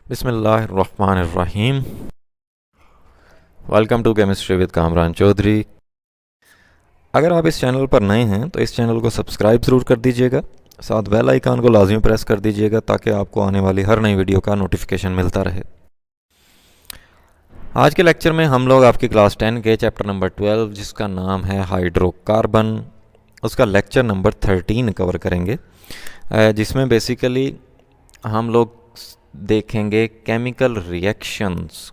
बिस्मिल्लाहिर्रहमानिर्रहीम। Welcome to chemistry with Kamran Chaudhary. अगर आप इस चैनल पर नए हैं तो इस चैनल को सब्सक्राइब ज़रूर कर दीजिएगा, साथ बेल आइकन को लाजमी प्रेस कर दीजिएगा ताकि आपको आने वाली हर नई वीडियो का नोटिफिकेशन मिलता रहे। आज के लेक्चर में हम लोग आपकी क्लास 10 के चैप्टर नंबर 12 जिसका नाम है हाइड्रोकार्बन, उसका लेक्चर नंबर 13 कवर करेंगे, जिसमें बेसिकली हम लोग देखेंगे केमिकल रिएक्शंस,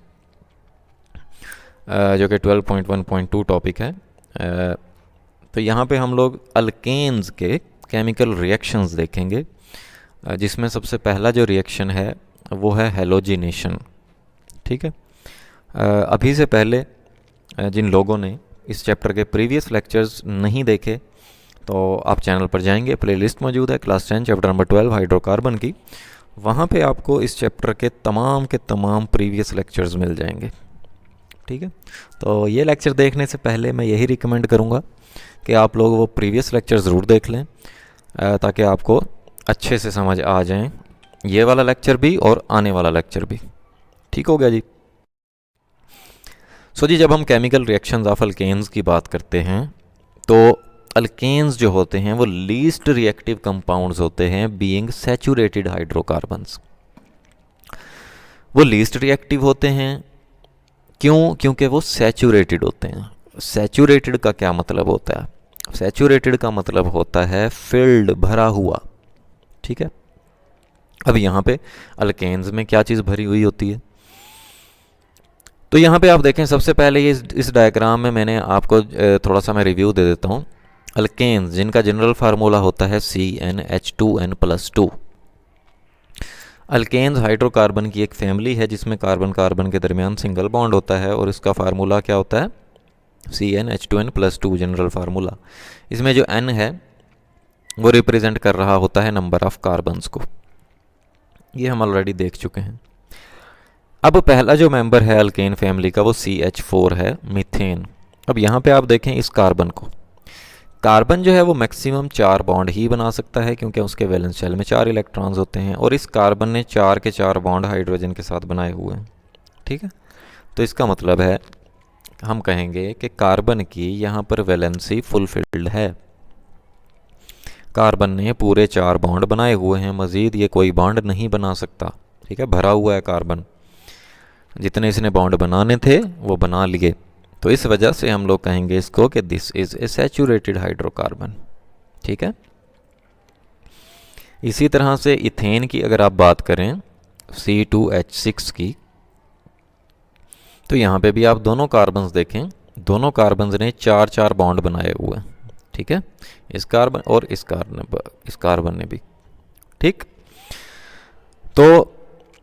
जो कि 12.1.2 टॉपिक है। तो यहाँ पे हम लोग अल्केन्स के केमिकल रिएक्शंस देखेंगे, जिसमें सबसे पहला जो रिएक्शन है वो है हेलोजिनेशन। ठीक है। अभी से पहले जिन लोगों ने इस चैप्टर के प्रीवियस लेक्चर्स नहीं देखे तो आप चैनल पर जाएंगे, प्लेलिस्ट मौजूद है क्लास 10 चैप्टर नंबर 12 हाइड्रोकार्बन की। वहाँ पे आपको इस चैप्टर के तमाम प्रीवियस लेक्चर्स मिल जाएंगे। ठीक है। तो ये लेक्चर देखने से पहले मैं यही रिकमेंड करूँगा कि आप लोग वो प्रीवियस लेक्चर ज़रूर देख लें, ताकि आपको अच्छे से समझ आ जाए ये वाला लेक्चर भी और आने वाला लेक्चर भी। ठीक हो गया जी। जी, जब हम केमिकल रिएक्शंस ऑफ अल्केन्स की बात करते हैं तो अल्केन्स जो होते हैं वो लीस्ट रिएक्टिव कंपाउंड्स होते हैं बीइंग सैचुरेटेड हाइड्रोकार्बन्स। वो लीस्ट रिएक्टिव होते हैं क्यों? क्योंकि वो सैचुरेटेड होते हैं। सैचुरेटेड का क्या मतलब होता है? सैचुरेटेड का मतलब होता है फिल्ड, भरा हुआ। ठीक है। अब यहाँ पे अल्केन्स में क्या चीज़ भरी हुई होती है? तो यहाँ पे आप देखें, सबसे पहले ये इस डायग्राम में मैंने आपको थोड़ा सा मैं रिव्यू दे देता हूँ। अल्केन्स जिनका जनरल फार्मूला होता है CnH2n+2। अल्केन्स हाइड्रोकार्बन की एक फैमिली है जिसमें कार्बन कार्बन के दरमियान सिंगल बॉन्ड होता है और इसका फार्मूला क्या होता है? CnH2n+2 general formula. इसमें जो n है वो रिप्रेजेंट कर रहा होता है नंबर ऑफ कार्बन्स को। ये हम ऑलरेडी देख चुके हैं। अब पहला जो मेंबर है अल्केन फैमिली का वो CH4 है, मीथेन। अब यहाँ पे आप देखें इस कार्बन को, कार्बन जो है वो मैक्सिमम 4 बॉन्ड ही बना सकता है क्योंकि उसके वैलेंस शेल में 4 इलेक्ट्रॉन्स होते हैं और इस कार्बन ने 4 के 4 बॉन्ड हाइड्रोजन के साथ बनाए हुए हैं। ठीक है। तो इसका मतलब है हम कहेंगे कि कार्बन की यहाँ पर वैलेंसी फुलफिल्ड है। कार्बन ने पूरे 4 बॉन्ड बनाए हुए हैं, मज़ीद ये कोई बॉन्ड नहीं बना सकता। ठीक है। भरा हुआ है कार्बन, जितने इसने बॉन्ड बनाने थे वो बना लिए। तो इस वजह से हम लोग कहेंगे इसको कि this is a saturated hydrocarbon. ठीक है। इसी तरह से इथेन की अगर आप बात करें C2H6 की, तो यहाँ पे भी आप दोनों कार्बन्स देखें, दोनों कार्बन्स ने 4 बॉन्ड बनाए हुए हैं। ठीक है। इस कार्बन और इस कार्बन ने भी। ठीक। तो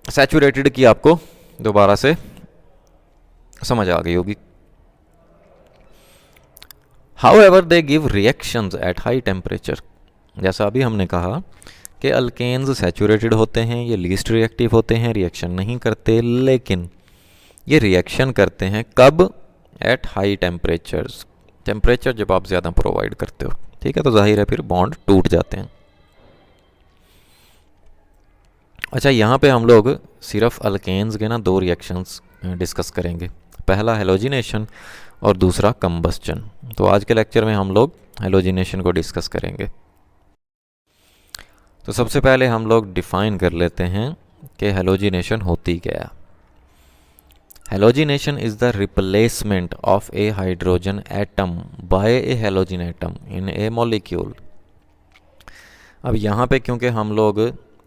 सैचुरेटेड की आपको दोबारा से समझ आ गई होगी। However they give reactions at high temperature. जैसा अभी हमने कहा कि अल्केन्स सैचुरेटेड होते हैं, ये लीस्ट रिएक्टिव होते हैं, रिएक्शन नहीं करते, लेकिन ये रिएक्शन करते हैं कब? At high temperatures. टेम्परेचर जब आप ज़्यादा प्रोवाइड करते हो, ठीक है, तो जाहिर है फिर बॉन्ड टूट जाते हैं। अच्छा, यहाँ पे हम लोग सिर्फ अल्केन्स के ना 2 रिएक्शंस डिस्कस करेंगे, पहला हेलोजिनेशन और दूसरा कंबस्चन। तो आज के लेक्चर में हम लोग हेलोजिनेशन को डिस्कस करेंगे। तो सबसे पहले हम लोग डिफाइन कर लेते हैं कि हेलोजिनेशन होती क्या है। Halogenation is the replacement of A hydrogen atom by A halogen atom in A molecule. अब यहाँ पे क्योंकि हम लोग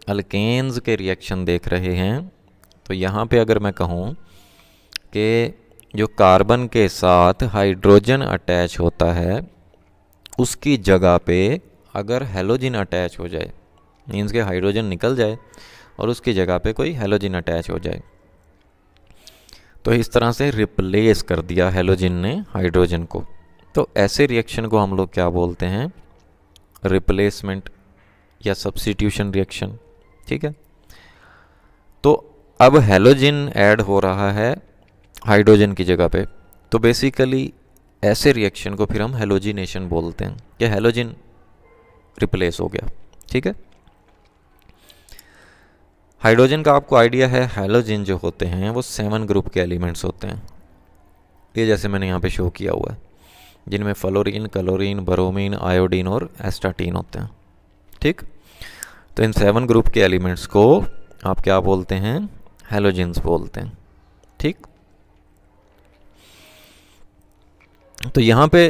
अल्केन्स के रिएक्शन देख रहे हैं, तो यहाँ पे अगर मैं कहूँ कि जो कार्बन के साथ हाइड्रोजन अटैच होता है उसकी जगह पे अगर हेलोजन अटैच हो जाए, मीन्स के हाइड्रोजन निकल जाए और उसकी जगह पे कोई हेलोजन अटैच हो जाए, तो इस तरह से रिप्लेस कर दिया हेलोजन ने हाइड्रोजन को। तो ऐसे रिएक्शन को हम लोग क्या बोलते हैं? रिप्लेसमेंट या सब्स्टिट्यूशन रिएक्शन। ठीक है। तो अब हेलोजन ऐड हो रहा है हाइड्रोजन की जगह पे, तो बेसिकली ऐसे रिएक्शन को फिर हम हेलोजिनेशन बोलते हैं कि हेलोजन रिप्लेस हो गया। ठीक है। हाइड्रोजन का आपको आइडिया है, हैलोजन जो होते हैं वो 7 ग्रुप के एलिमेंट्स होते हैं, ये जैसे मैंने यहाँ पे शो किया हुआ है, जिनमें फ्लोरीन, क्लोरीन, ब्रोमीन, आयोडीन और एस्टाटीन होते हैं। ठीक, तो इन 7 ग्रुप के एलिमेंट्स को आप क्या बोलते हैं, हैलोजेंस बोलते हैं। ठीक, तो यहाँ पे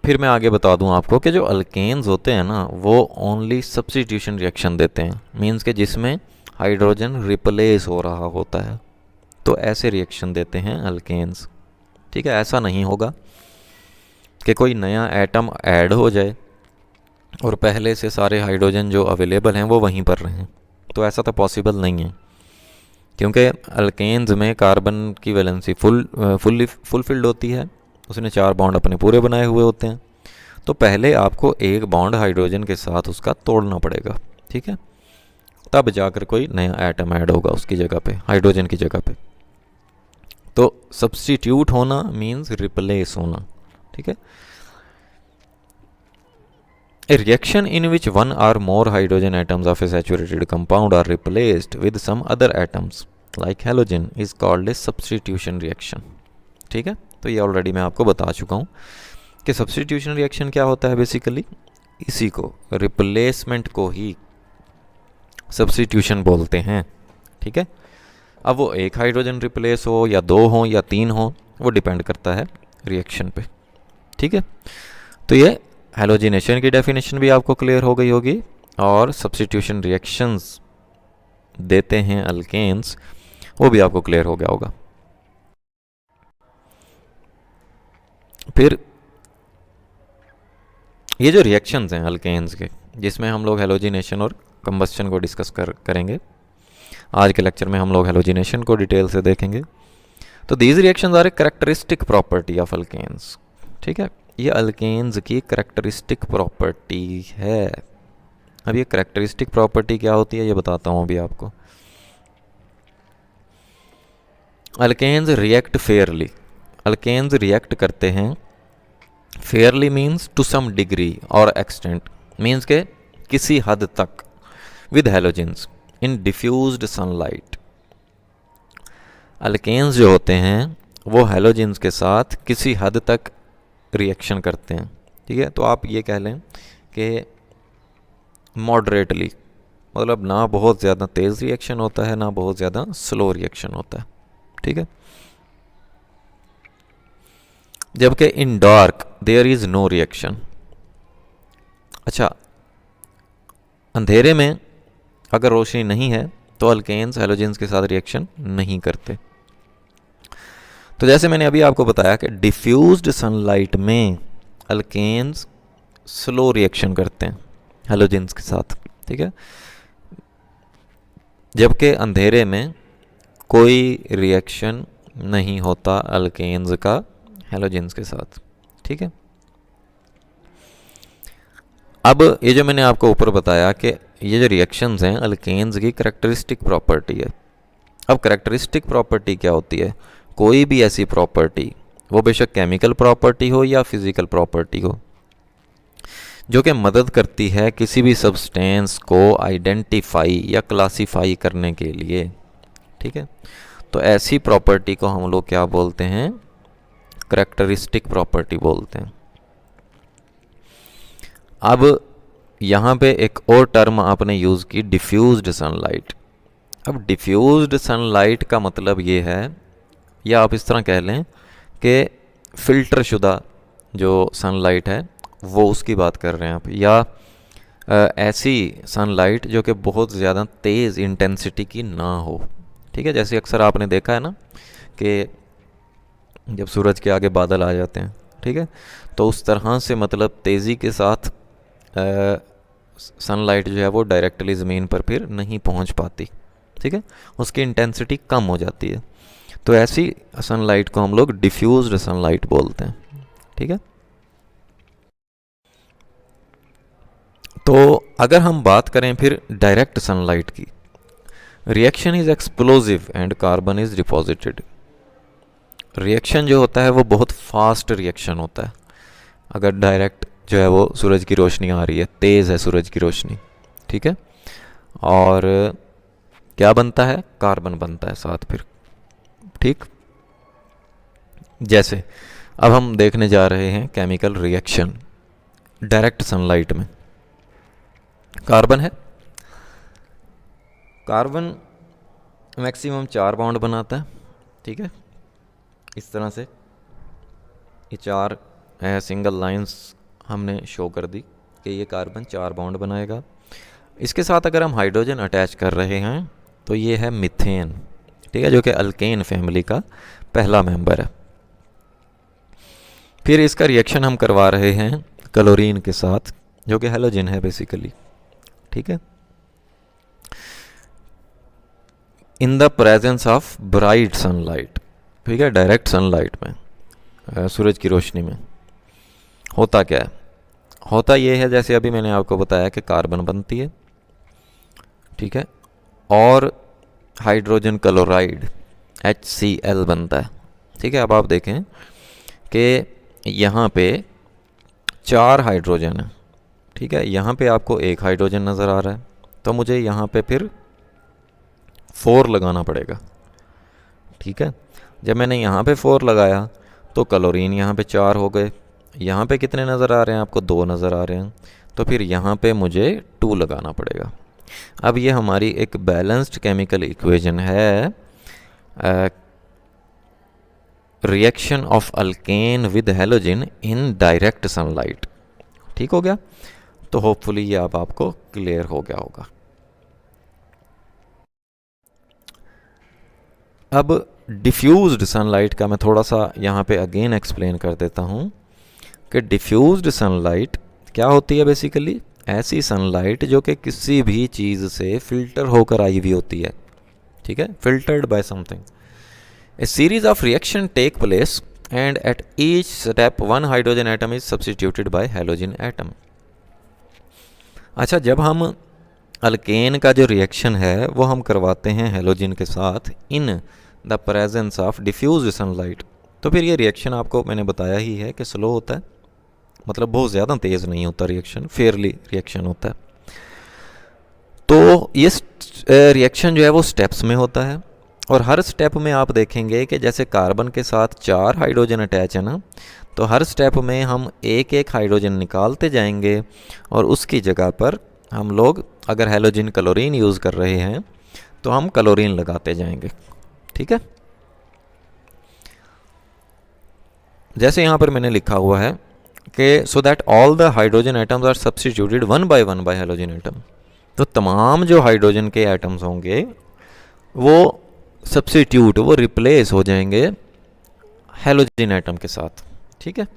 फिर मैं आगे बता दूं आपको कि जो अल्केन्स होते हैं ना वो ओनली सब्स्टिट्यूशन रिएक्शन देते हैं, मींस के जिसमें हाइड्रोजन रिप्लेस हो रहा होता है, तो ऐसे रिएक्शन देते हैं अल्केन्स। ठीक है, ऐसा नहीं होगा कि कोई नया एटम ऐड हो जाए और पहले से सारे हाइड्रोजन जो अवेलेबल हैं वो वहीं पर रहें, तो ऐसा तो पॉसिबल नहीं है, क्योंकि अल्केन्स में कार्बन की वैलेंसी फुलफिल्ड होती है, उसने 4 बॉन्ड अपने पूरे बनाए हुए होते हैं, तो पहले आपको एक बॉन्ड हाइड्रोजन के साथ उसका तोड़ना पड़ेगा। ठीक है, तब जाकर कोई नया एटम ऐड होगा उसकी जगह पे, हाइड्रोजन की जगह पे। तो सब्स्टिट्यूट होना मीन्स रिप्लेस होना। ठीक है, A reaction in which one or more hydrogen atoms of a saturated compound are replaced with some other atoms like halogen is called a substitution reaction. ठीक है, तो ये ऑलरेडी मैं आपको बता चुका हूँ कि सब्स्टिट्यूशन रिएक्शन क्या होता है। बेसिकली इसी को, रिप्लेसमेंट को ही सब्स्टिट्यूशन बोलते हैं। ठीक है, अब वो एक हाइड्रोजन रिप्लेस हो या 2 हो या 3 हो, वो डिपेंड करता है रिएक्शन पे। ठीक है, तो ये हैलोजिनेशन की डेफिनेशन भी आपको क्लियर हो गई होगी, और सब्स्टिट्यूशन रिएक्शंस देते हैं अल्केन्स, वो भी आपको क्लियर हो गया होगा। फिर ये जो रिएक्शंस हैं अल्केन्स के, जिसमें हम लोग हैलोजिनेशन और कंबस्शन को डिस्कस करेंगे, आज के लेक्चर में हम लोग हैलोजिनेशन को डिटेल से देखेंगे। तो these reactions are a characteristic property of alkanes. ठीक है, ये अल्केन्स की कैरेक्टरिस्टिक प्रॉपर्टी है। अब ये कैरेक्टरिस्टिक प्रॉपर्टी क्या होती है ये बताता हूँ अभी आपको। Alkanes react fairly, alkanes react करते हैं fairly means to some degree और एक्सटेंट, मीन्स के किसी हद तक, with halogens in diffused sunlight. Alkanes जो होते हैं वो हैलोजेंस के साथ किसी हद तक रिएक्शन करते हैं। ठीक है, तो आप ये कह लें कि मॉडरेटली, मतलब ना बहुत ज़्यादा तेज़ रिएक्शन होता है ना बहुत ज़्यादा स्लो रिएक्शन होता है। ठीक है, जबकि in dark there is no reaction. अच्छा, अंधेरे में अगर रोशनी नहीं है तो अल्केन्स हैलोजेंस के साथ रिएक्शन नहीं करते। तो जैसे मैंने अभी आपको बताया कि डिफ्यूज्ड सनलाइट में अल्केन्स स्लो रिएक्शन करते हैं हैलोजेंस के साथ। ठीक है, जबकि अंधेरे में कोई रिएक्शन नहीं होता अल्केन्स का हैलोजेंस के साथ। ठीक है, अब ये जो मैंने आपको ऊपर बताया कि ये जो रिएक्शंस हैं अल्केन्स की कैरेक्टरिस्टिक प्रॉपर्टी है। अब कैरेक्टरिस्टिक प्रॉपर्टी क्या होती है? कोई भी ऐसी प्रॉपर्टी, वो बेशक केमिकल प्रॉपर्टी हो या फिजिकल प्रॉपर्टी हो, जो कि मदद करती है किसी भी सब्सटेंस को आइडेंटिफाई या क्लासीफाई करने के लिए। ठीक है, तो ऐसी प्रॉपर्टी को हम लोग क्या बोलते हैं? कैरेक्टरिस्टिक प्रॉपर्टी बोलते हैं। अब यहाँ पे एक और टर्म आपने यूज़ की, डिफ्यूज्ड सनलाइट। अब डिफ्यूज्ड सनलाइट का मतलब ये है, या आप इस तरह कह लें कि फ़िल्टर शुदा जो सनलाइट है वो उसकी बात कर रहे हैं आप, या ऐसी सनलाइट जो कि बहुत ज़्यादा तेज़ इंटेंसिटी की ना हो। ठीक है, जैसे अक्सर आपने देखा है ना कि जब सूरज के आगे बादल आ जाते हैं, ठीक है, तो उस तरह से मतलब तेज़ी के साथ सनलाइट जो है वो डायरेक्टली ज़मीन पर फिर नहीं पहुंच पाती। ठीक है, उसकी इंटेंसिटी कम हो जाती है। तो ऐसी सनलाइट को हम लोग डिफ्यूज्ड सनलाइट बोलते हैं। ठीक है, तो अगर हम बात करें फिर डायरेक्ट सनलाइट की, reaction is explosive and carbon is deposited. Reaction जो होता है वो बहुत फास्ट रिएक्शन होता है। अगर डायरेक्ट जो है वो सूरज की रोशनी आ रही है, तेज़ है सूरज की रोशनी, ठीक है, और क्या बनता है, कार्बन बनता है साथ फिर। ठीक, जैसे अब हम देखने जा रहे हैं केमिकल रिएक्शन डायरेक्ट सनलाइट में। कार्बन है, कार्बन मैक्सिमम 4 बॉन्ड बनाता है। ठीक है, इस तरह से ये 4 सिंगल लाइंस हमने शो कर दी कि ये कार्बन 4 बॉन्ड बनाएगा। इसके साथ अगर हम हाइड्रोजन अटैच कर रहे हैं तो ये है मीथेन। ठीक है, जो कि अल्केन फैमिली का पहला मेंबर है। फिर इसका रिएक्शन हम करवा रहे हैं क्लोरीन के साथ, जो कि हेलोजन है बेसिकली। ठीक है, in the presence of bright sunlight. ठीक है, डायरेक्ट सनलाइट में, सूरज की रोशनी में होता क्या है, होता ये है जैसे अभी मैंने आपको बताया कि कार्बन बनती है। ठीक है, और हाइड्रोजन क्लोराइड HCl बनता है। ठीक है, अब आप देखें कि यहाँ पे 4 हाइड्रोजन है। ठीक है, यहाँ पे आपको 1 हाइड्रोजन नज़र आ रहा है, तो मुझे यहाँ पे फिर 4 लगाना पड़ेगा। ठीक है, जब मैंने यहाँ पे 4 लगाया तो क्लोरीन यहाँ पे 4 हो गए। यहाँ पे कितने नज़र आ रहे हैं आपको, 2 नज़र आ रहे हैं, तो फिर यहाँ पे मुझे 2 लगाना पड़ेगा। अब ये हमारी एक बैलेंस्ड केमिकल इक्वेशन है, reaction of alkane with halogen in direct sunlight. ठीक हो गया, तो होपफुली ये अब आपको क्लियर हो गया होगा। अब डिफ्यूज्ड सनलाइट का मैं थोड़ा सा यहाँ पे अगेन एक्सप्लेन कर देता हूँ कि डिफ्यूज्ड सनलाइट क्या होती है। बेसिकली ऐसी सनलाइट जो कि किसी भी चीज़ से फिल्टर होकर आई हुई होती है। ठीक है, filtered by something. A series of reaction take place and at each step 1 hydrogen atom is substituted by halogen atom. अच्छा, जब हम अल्केन का जो रिएक्शन है वो हम करवाते हैं हैलोजन के साथ in the presence of diffused sunlight, तो फिर ये रिएक्शन आपको मैंने बताया ही है कि स्लो होता है, मतलब बहुत ज़्यादा तेज़ नहीं होता रिएक्शन, फेयरली रिएक्शन होता है। तो ये रिएक्शन जो है वो स्टेप्स में होता है, और हर स्टेप में आप देखेंगे कि जैसे कार्बन के साथ 4 हाइड्रोजन अटैच है ना, तो हर स्टेप में हम एक एक हाइड्रोजन निकालते जाएंगे और उसकी जगह पर हम लोग अगर हैलोजन क्लोरीन यूज़ कर रहे हैं तो हम क्लोरीन लगाते जाएंगे। ठीक है, जैसे यहाँ पर मैंने लिखा हुआ है कि so that all the hydrogen atoms are substituted 1 by 1 by halogen atom. तो तमाम जो हाइड्रोजन के एटम्स होंगे वो सब्स्टिट्यूट, वो रिप्लेस हो जाएंगे हैलोजन एटम के साथ। ठीक है,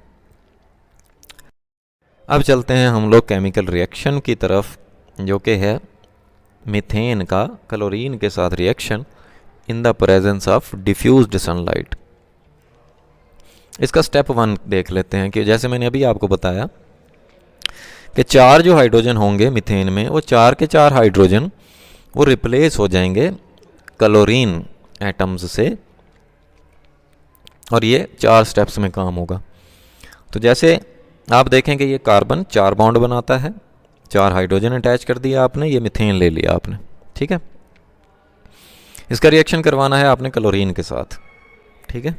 अब चलते हैं हम लोग केमिकल रिएक्शन की तरफ, जो कि है मीथेन का क्लोरीन के साथ reaction in the presence of diffused sunlight. इसका स्टेप 1 देख लेते हैं कि जैसे मैंने अभी आपको बताया कि 4 जो हाइड्रोजन होंगे मीथेन में, वो 4 के 4 हाइड्रोजन वो रिप्लेस हो जाएंगे क्लोरीन एटम्स से, और ये 4 स्टेप्स में काम होगा। तो जैसे आप देखें कि ये कार्बन 4 बॉन्ड बनाता है, 4 हाइड्रोजन अटैच कर दिया आपने, ये मीथेन ले लिया आपने। ठीक है, इसका रिएक्शन करवाना है आपने क्लोरीन के साथ। ठीक है,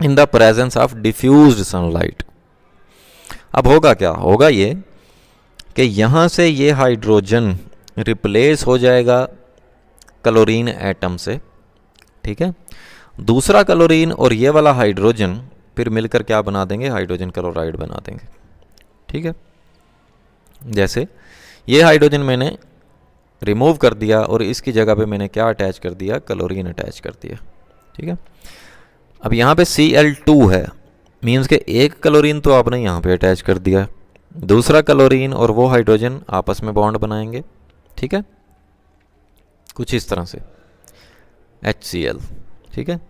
in the presence of diffused sunlight. अब होगा क्या, होगा ये कि यहाँ से ये हाइड्रोजन रिप्लेस हो जाएगा क्लोरीन एटम से। ठीक है, दूसरा क्लोरीन और ये वाला हाइड्रोजन फिर मिलकर क्या बना देंगे, हाइड्रोजन क्लोराइड बना देंगे। ठीक है, जैसे ये हाइड्रोजन मैंने रिमूव कर दिया और इसकी जगह पे मैंने क्या अटैच कर दिया, क्लोरीन अटैच कर दिया। ठीक है, अब यहाँ पे Cl2 है, मीन्स के एक क्लोरीन तो आपने यहाँ पे अटैच कर दिया, दूसरा क्लोरीन और वो हाइड्रोजन आपस में बॉन्ड बनाएंगे। ठीक है, कुछ इस तरह से HCl। ठीक है,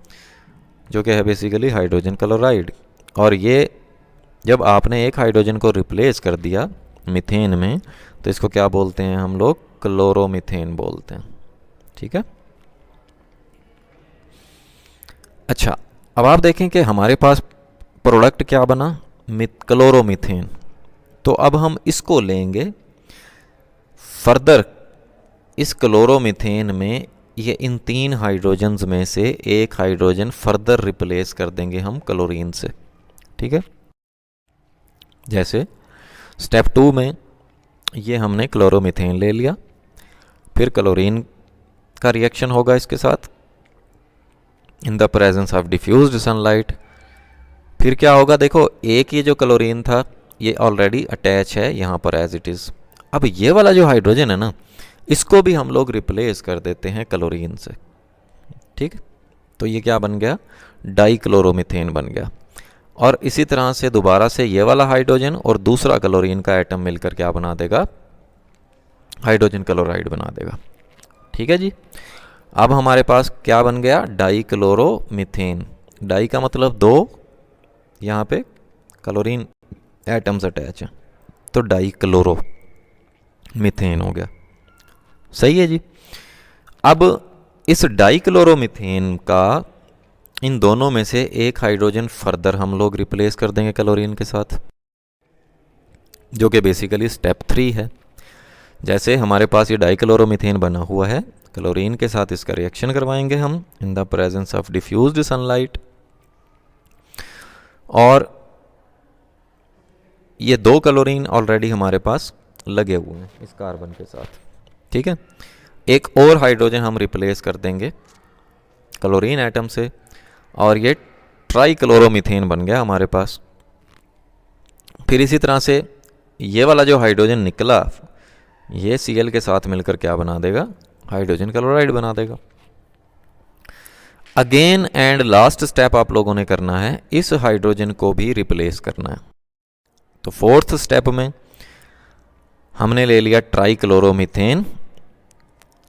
जो कि है बेसिकली हाइड्रोजन क्लोराइड। और ये जब आपने एक हाइड्रोजन को रिप्लेस कर दिया मीथेन में, तो इसको क्या बोलते हैं हम लोग, क्लोरोमीथेन बोलते हैं। ठीक है, अच्छा, अब आप देखें कि हमारे पास प्रोडक्ट क्या बना, क्लोरोमीथेन। तो अब हम इसको लेंगे फर्दर इस क्लोरोमीथेन में ये इन 3 हाइड्रोजन्स में से एक हाइड्रोजन फर्दर रिप्लेस कर देंगे हम क्लोरीन से, ठीक है। जैसे स्टेप 2 में ये हमने क्लोरोमीथेन ले लिया, फिर क्लोरीन का रिएक्शन होगा इसके साथ in the presence of diffused sunlight. फिर क्या होगा, देखो एक ये जो क्लोरीन था ये ऑलरेडी अटैच है यहाँ पर एज इट इज़। अब ये वाला जो हाइड्रोजन है ना, इसको भी हम लोग रिप्लेस कर देते हैं क्लोरीन से, ठीक। तो ये क्या बन गया, डाइक्लोरोमीथेन बन गया। और इसी तरह से दोबारा से ये वाला हाइड्रोजन और दूसरा क्लोरीन का एटम मिलकर क्या बना देगा, हाइड्रोजन क्लोराइड बना देगा, ठीक है जी। अब हमारे पास क्या बन गया, डाइक्लोरोमीथेन। डाई का मतलब 2, यहाँ पे क्लोरीन एटम्स अटैच हैं, तो डाइक्लोरो मीथेन हो गया, सही है जी। अब इस डाइक्लोरोमीथेन का इन दोनों में से एक हाइड्रोजन फर्दर हम लोग रिप्लेस कर देंगे क्लोरीन के साथ, जो कि बेसिकली स्टेप 3 है। जैसे हमारे पास ये डाइक्लोरोमीथेन बना हुआ है, क्लोरीन के साथ इसका रिएक्शन करवाएंगे हम in the presence of diffused sunlight, और ये 2 क्लोरीन ऑलरेडी हमारे पास लगे हुए हैं इस कार्बन के साथ, ठीक है। एक और हाइड्रोजन हम रिप्लेस कर देंगे क्लोरीन एटम से, और ये ट्राइक्लोरोमीथेन बन गया हमारे पास। फिर इसी तरह से ये वाला जो हाइड्रोजन निकला, ये Cl के साथ मिलकर क्या बना देगा, हाइड्रोजन क्लोराइड बना देगा। अगेन एंड लास्ट स्टेप आप लोगों ने करना है, इस हाइड्रोजन को भी रिप्लेस करना है। तो 4th स्टेप में हमने ले लिया ट्राइक्लोरोमीथेन,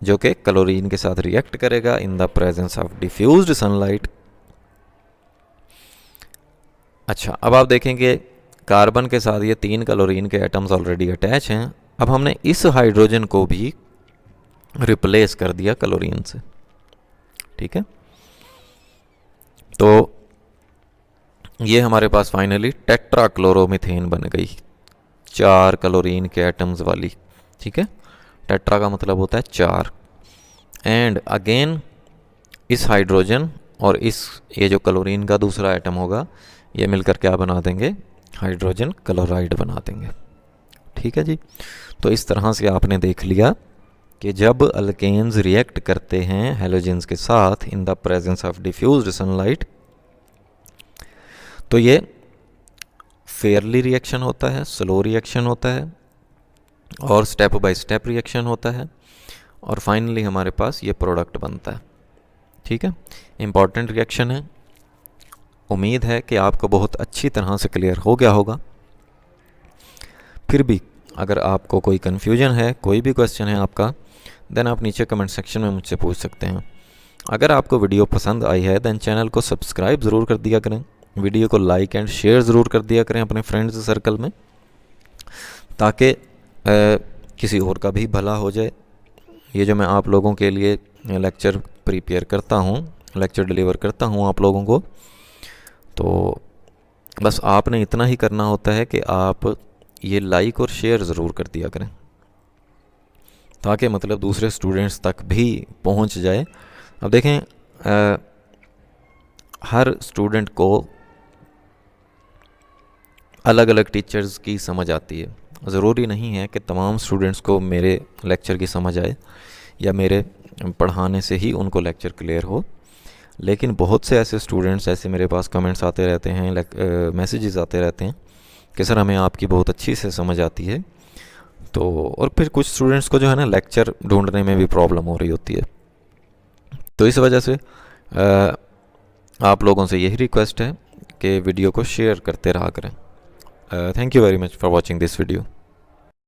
जो कि क्लोरीन के साथ रिएक्ट करेगा in the presence of diffused sunlight. अच्छा, अब आप देखेंगे कार्बन के साथ ये 3 क्लोरीन के एटम्स ऑलरेडी अटैच हैं। अब हमने इस हाइड्रोजन को भी रिप्लेस कर दिया क्लोरीन से, ठीक है। तो ये हमारे पास फाइनली टेट्राक्लोरोमीथेन बन गई, 4 क्लोरीन के एटम्स वाली, ठीक है। टेट्रा का मतलब होता है 4। एंड अगेन इस हाइड्रोजन और ये जो क्लोरीन का दूसरा एटम होगा, ये मिलकर क्या बना देंगे, हाइड्रोजन क्लोराइड बना देंगे, ठीक है जी। तो इस तरह से आपने देख लिया कि जब अल्केन्स रिएक्ट करते हैं हैलोजेंस के साथ in the presence of diffused sunlight, तो ये फेयरली रिएक्शन होता है, स्लो रिएक्शन होता है, और स्टेप बाय स्टेप रिएक्शन होता है, और फाइनली हमारे पास ये प्रोडक्ट बनता है, ठीक है। इम्पॉर्टेंट रिएक्शन है। उम्मीद है कि आपको बहुत अच्छी तरह से क्लियर हो गया होगा। फिर भी अगर आपको कोई कन्फ्यूजन है, कोई भी क्वेश्चन है आपका, देन आप नीचे कमेंट सेक्शन में मुझसे पूछ सकते हैं। अगर आपको वीडियो पसंद आई है देन चैनल को सब्सक्राइब ज़रूर कर दिया करें, वीडियो को लाइक एंड शेयर ज़रूर कर दिया करें अपने फ्रेंड्स सर्कल में, ताकि किसी और का भी भला हो जाए। ये जो मैं आप लोगों के लिए लेक्चर प्रिपेयर करता हूँ, लेक्चर डिलीवर करता हूँ आप लोगों को, तो बस आपने इतना ही करना होता है कि आप ये लाइक और शेयर ज़रूर कर दिया करें, ताकि मतलब दूसरे स्टूडेंट्स तक भी पहुंच जाए। अब देखें, हर स्टूडेंट को अलग अलग टीचर्स की समझ आती है। ज़रूरी नहीं है कि तमाम स्टूडेंट्स को मेरे लेक्चर की समझ आए या मेरे पढ़ाने से ही उनको लेक्चर क्लियर हो, लेकिन बहुत से ऐसे स्टूडेंट्स, ऐसे मेरे पास कमेंट्स आते रहते हैं, मैसेजेस आते रहते हैं कि सर हमें आपकी बहुत अच्छी से समझ आती है। तो और फिर कुछ स्टूडेंट्स को जो है ना लेक्चर ढूंढने में भी प्रॉब्लम हो रही होती है। तो इस वजह से आप लोगों से यही रिक्वेस्ट है कि वीडियो को शेयर करते रहा करें। Thank you very much for watching this video.